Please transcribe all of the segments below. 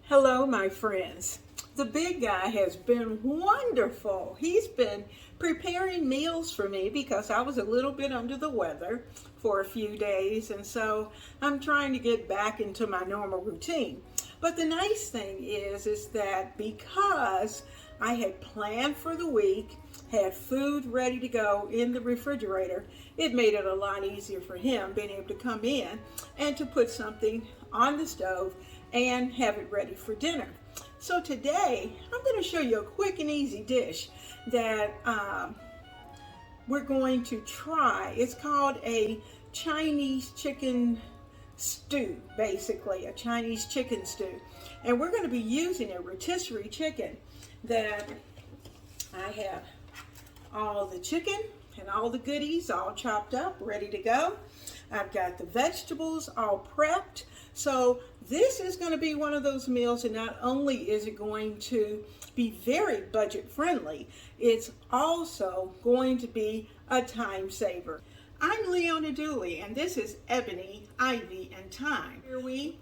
Hello, my friends. The big guy has been wonderful. He's been preparing meals for me because I was a little bit under the weather for a few days, and so I'm trying to get back into my normal routine. But the nice thing is that because I had planned for the week, had food ready to go in the refrigerator, it made it a lot easier for him being able to come in and to put something on the stove and have it ready for dinner. So today I'm going to show you a quick and easy dish that we're going to try. It's called a Chinese chicken stew, basically a Chinese chicken stew, and we're going to be using a rotisserie chicken that I have all the chicken and all the goodies all chopped up, ready to go. I've got the vegetables all prepped. So this is going to be one of those meals, and not only is it going to be very budget friendly, it's also going to be a time saver. I'm Leona Dooley, and this is Ebony Ivy Thyme. Here we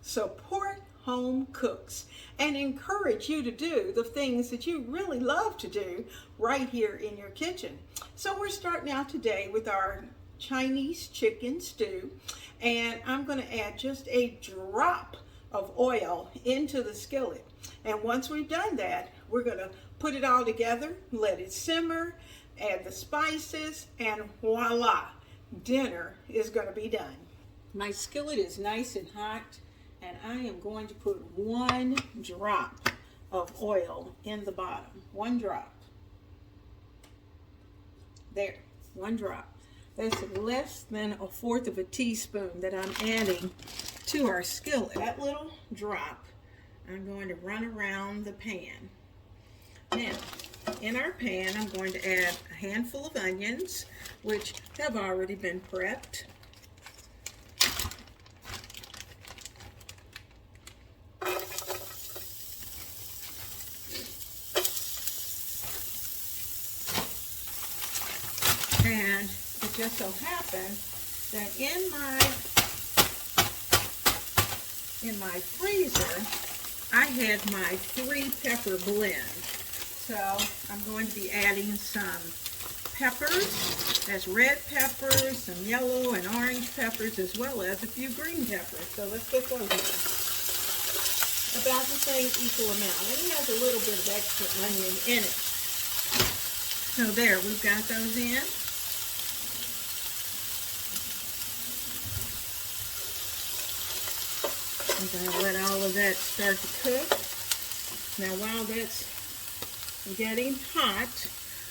support home cooks and encourage you to do the things that you really love to do right here in your kitchen. So we're starting out today with our Chinese chicken stew, and I'm going to add just a drop of oil into the skillet. And once we've done that, we're going to put it all together, let it simmer, add the spices, and voila, dinner is going to be done. My skillet is nice and hot, and I am going to put 1 drop of oil in the bottom. 1 drop. There, 1 drop. That's less than 1/4 of a teaspoon that I'm adding to our skillet. That little drop, I'm going to run around the pan. Now, in our pan, I'm going to add a handful of onions, which have already been prepped. And it just so happened that in my freezer, I had my 3-pepper blend. So I'm going to be adding some peppers. That's red peppers, some yellow and orange peppers, as well as a few green peppers. So let's get those in. About the same equal amount. And it has a little bit of extra onion in it. So there, we've got those in. I'm going to let all of that start to cook. Now while that's getting hot,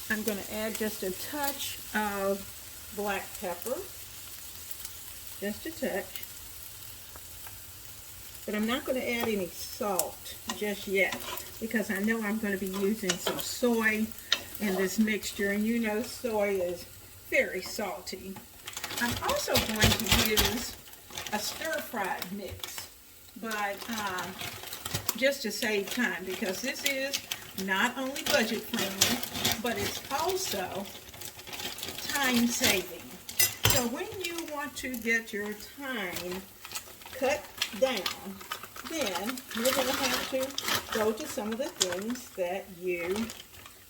I'm going to add just a touch of black pepper. Just a touch. But I'm not going to add any salt just yet, because I know I'm going to be using some soy in this mixture, and you know soy is very salty. I'm also going to use a stir-fried mix. But just to save time, because this is not only budget friendly, but it's also time saving. So when you want to get your time cut down, then you're going to have to go to some of the things that you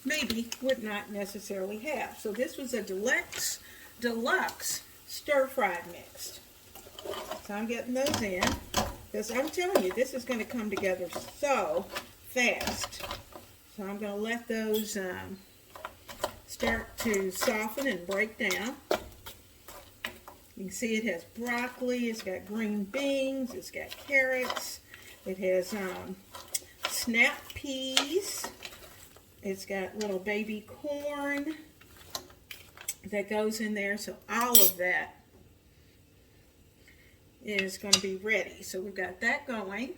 maybe would not necessarily have. So this was a deluxe stir-fried mix. So I'm getting those in. Because I'm telling you, this is going to come together so fast. So I'm going to let those start to soften and break down. You can see it has broccoli, it's got green beans, it's got carrots, it has snap peas, it's got little baby corn that goes in there. So all of that is going to be ready. So we've got that going.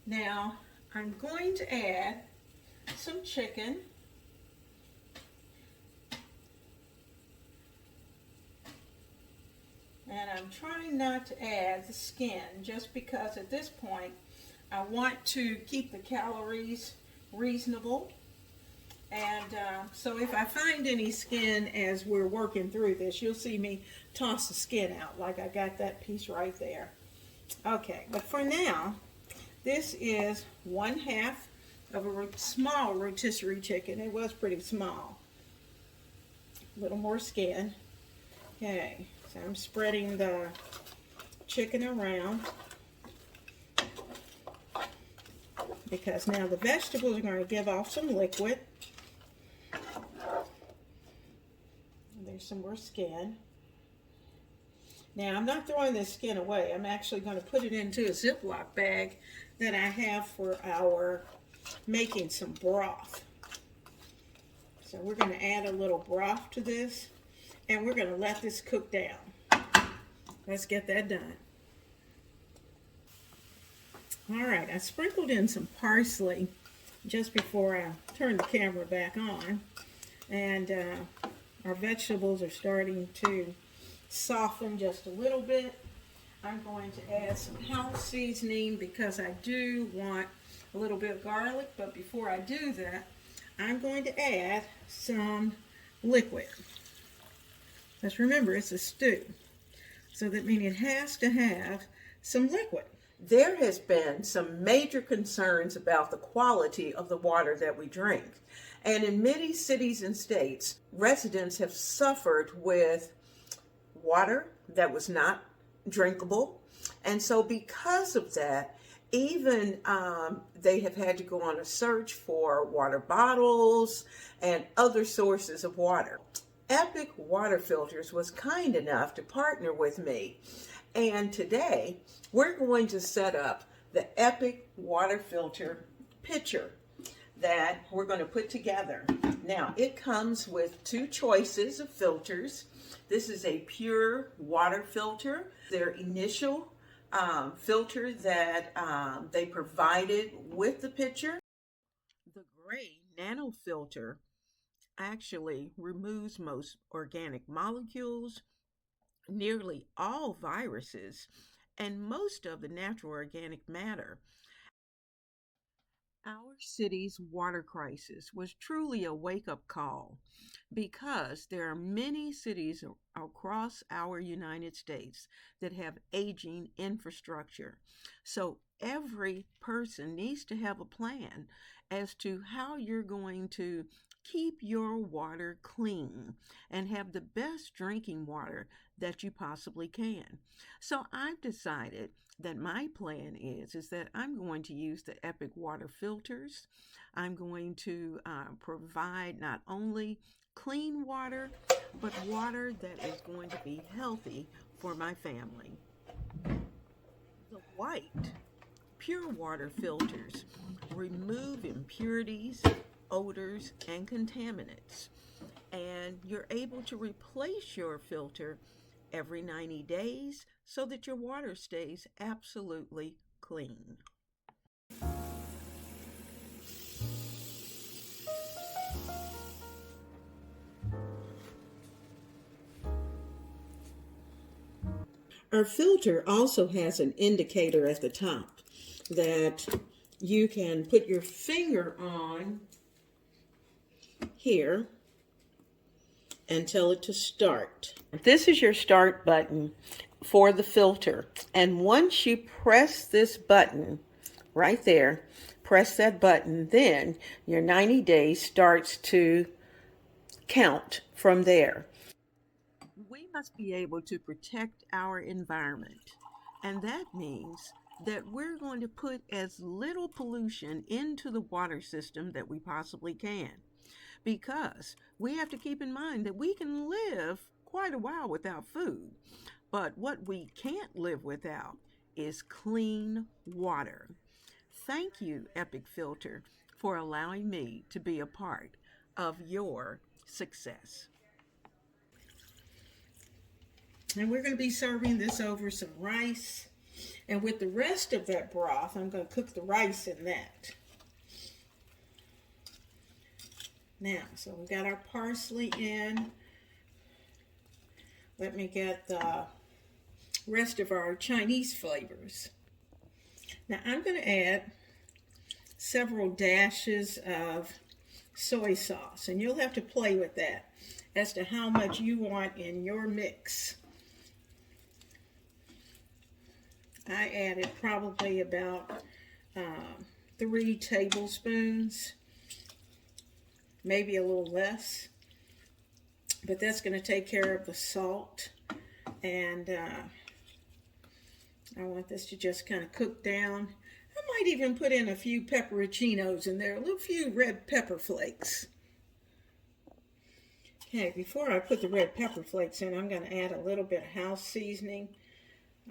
Now I'm going to add some chicken. And I'm trying not to add the skin, just because at this point I want to keep the calories reasonable. And so if I find any skin as we're working through this, you'll see me toss the skin out, like I got that piece right there. Okay, but for now, This is 1/2 of a small rotisserie chicken. It was pretty small. A little more skin. Okay, so I'm spreading the chicken around because now the vegetables are going to give off some liquid. There's some more skin. Now I'm not throwing this skin away. I'm actually going to put it into a Ziploc bag that I have for our making some broth. So we're going to add a little broth to this, and we're going to let this cook down. Let's get that done. All right, I sprinkled in some parsley just before I turned the camera back on, and our vegetables are starting to soften just a little bit. I'm going to add some house seasoning because I do want a little bit of garlic, but before I do that, I'm going to add some liquid. Let's remember, it's a stew, so that means it has to have some liquid. There has been some major concerns about the quality of the water that we drink. And in many cities and states, residents have suffered with water that was not drinkable. And so because of that, even they have had to go on a search for water bottles and other sources of water. Epic Water Filters was kind enough to partner with me. And today, we're going to set up the Epic Water Filter pitcher that we're going to put together. Now, it comes with 2 choices of filters. This is a pure water filter. Their initial filter that they provided with the pitcher. The gray nano filter actually removes most organic molecules, nearly all viruses, and most of the natural organic matter. Our city's water crisis was truly a wake-up call because there are many cities across our United States that have aging infrastructure. So every person needs to have a plan as to how you're going to keep your water clean and have the best drinking water that you possibly can. So I've decided that my plan is that I'm going to use the Epic water filters. I'm going to provide not only clean water, but water that is going to be healthy for my family. The white pure water filters remove impurities, odors, and contaminants, and you're able to replace your filter every 90 days so that your water stays absolutely clean. Our filter also has an indicator at the top that you can put your finger on here and tell it to start. This is your start button for the filter. And once you press this button right there, press that button, then your 90 days starts to count from there. We must be able to protect our environment, and that means that we're going to put as little pollution into the water system that we possibly can, because we have to keep in mind that we can live quite a while without food, but what we can't live without is clean water. Thank you, Epic Filter, for allowing me to be a part of your success. And we're going to be serving this over some rice. And with the rest of that broth, I'm going to cook the rice in that. Now, so we've got our parsley in. Let me get the rest of our Chinese flavors. Now, I'm going to add several dashes of soy sauce, and you'll have to play with that as to how much you want in your mix. I added probably about 3 tablespoons, maybe a little less, but that's going to take care of the salt. And I want this to just kind of cook down. I might even put in a few pepperoncinos in there, a little few red pepper flakes. Okay, before I put the red pepper flakes in, I'm going to add a little bit of house seasoning,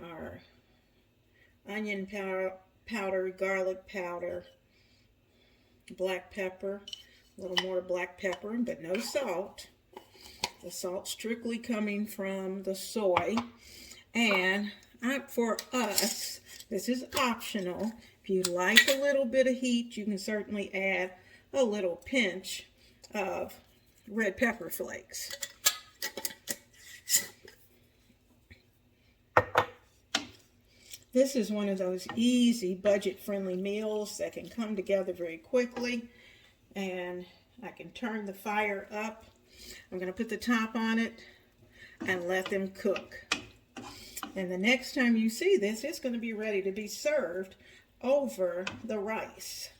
our onion powder, garlic powder, black pepper, a little more black pepper, but no salt. The salt strictly coming from the soy. And for us, this is optional. If you like a little bit of heat, you can certainly add a little pinch of red pepper flakes. This is one of those easy, budget-friendly meals that can come together very quickly. And I can turn the fire up. I'm going to put the top on it and let them cook. And the next time you see this, it's going to be ready to be served over the rice.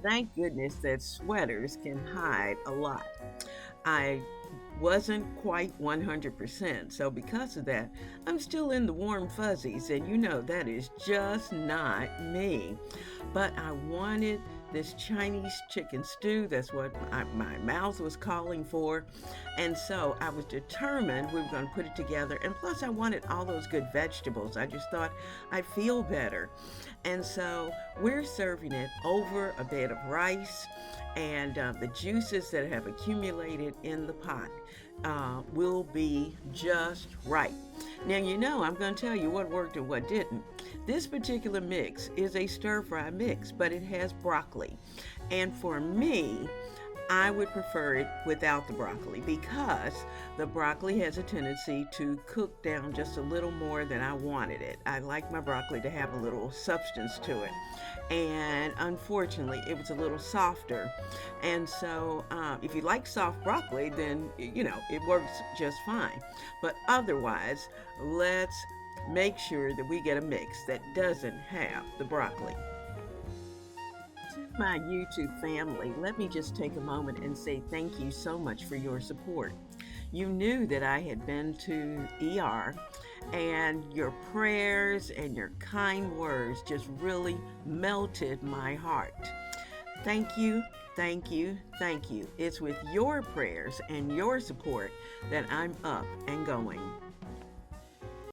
Thank goodness that sweaters can hide a lot. I wasn't quite 100%, so because of that, I'm still in the warm fuzzies, and you know that is just not me. But I wanted this Chinese chicken stew. That's what my mouth was calling for. And so I was determined we were going to put it together. And plus I wanted all those good vegetables. I just thought I'd feel better. And so we're serving it over a bed of rice, and the juices that have accumulated in the pot will be just right. Now, you know, I'm going to tell you what worked and what didn't. This particular mix is a stir-fry mix, but it has broccoli. And for me, I would prefer it without the broccoli because the broccoli has a tendency to cook down just a little more than I wanted it. I like my broccoli to have a little substance to it. And unfortunately, it was a little softer. And so if you like soft broccoli, then, you know, it works just fine. But otherwise, let's make sure that we get a mix that doesn't have the broccoli. My YouTube family, let me just take a moment and say thank you so much for your support. You knew that I had been to ER, and your prayers and your kind words just really melted my heart. Thank you, thank you, thank you. It's with your prayers and your support that I'm up and going.